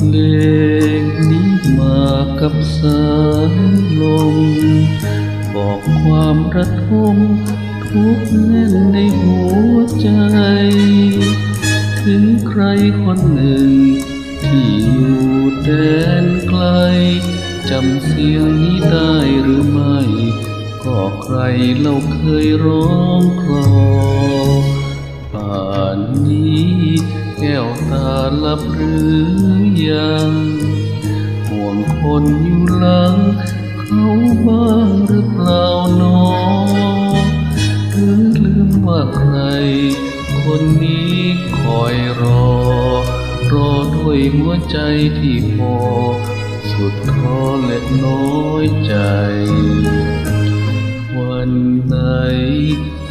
เลงนี้มากับสายลมบอกความระทมทุกแน่นในหัวใจถึงใครคนหนึ่งที่อยู่แดนไกลจำเสียงนี้ได้หรือไม่ก็ใครเล่าเคยร้องคลอป่านนี้แก้วตาหลับหรือยังห่วงคนอยู่หลังเขาบ้างหรือเปล่าหนอหรือลืมว่าใครคนนี้คอยรอด้วยหัวใจที่พอสุดท้อและน้อยใจวันไหน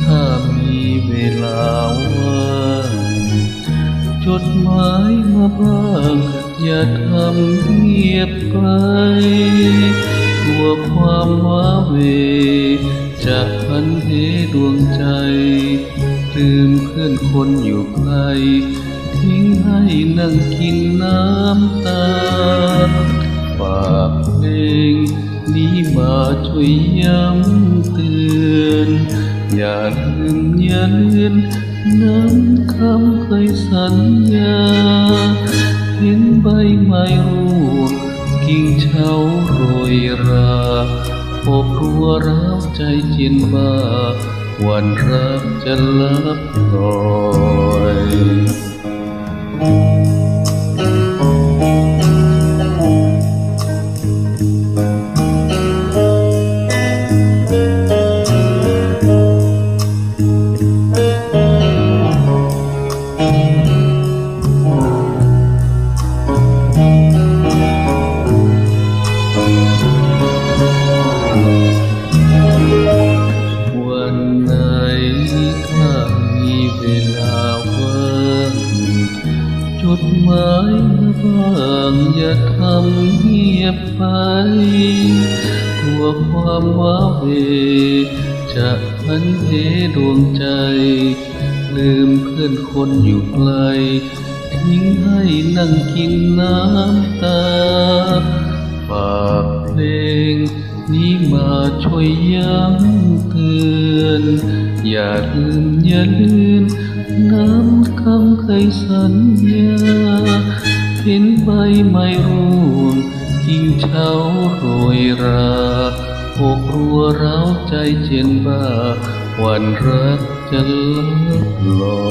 ถ้ามีเวลาว่างจดหมายมาบ้างอย่าทำเงียบไปกลัวความว้าเหวจะพันเหดวงใจลืมเพื่อนคนอยู่ไกลทิ้งให้นั่งกินน้ำตาฝากเพลงนี้มาช่วยย้ำเตือนอย่าลืมอย่าเลือนน้ำคำเคยสัญญาเห็นใบไม้ร่วงกิ่งเฉาโรยราอบรัวร้าวใจเจียนบ้าวันรักจะลับลอยวันไหนถ้ามีเวลาว่างจดหมายมาบ้างอย่าทำเงียบไปกลัวความว้าเหวจะพันเหดวงใจลืมเพื่อนคนอยู่ไกลทิ้งให้นั่งกินน้ำตาฝากเพลงนี้มาช่วยย้ำเตือนอย่าลืมอย่าลืมน้ำคำเคยสัญญาเห็นใบไม้ร่วงกิ่งเฉาโรยราอกรัวร้าวใจเจียนบ้าวันรักจะลับลอย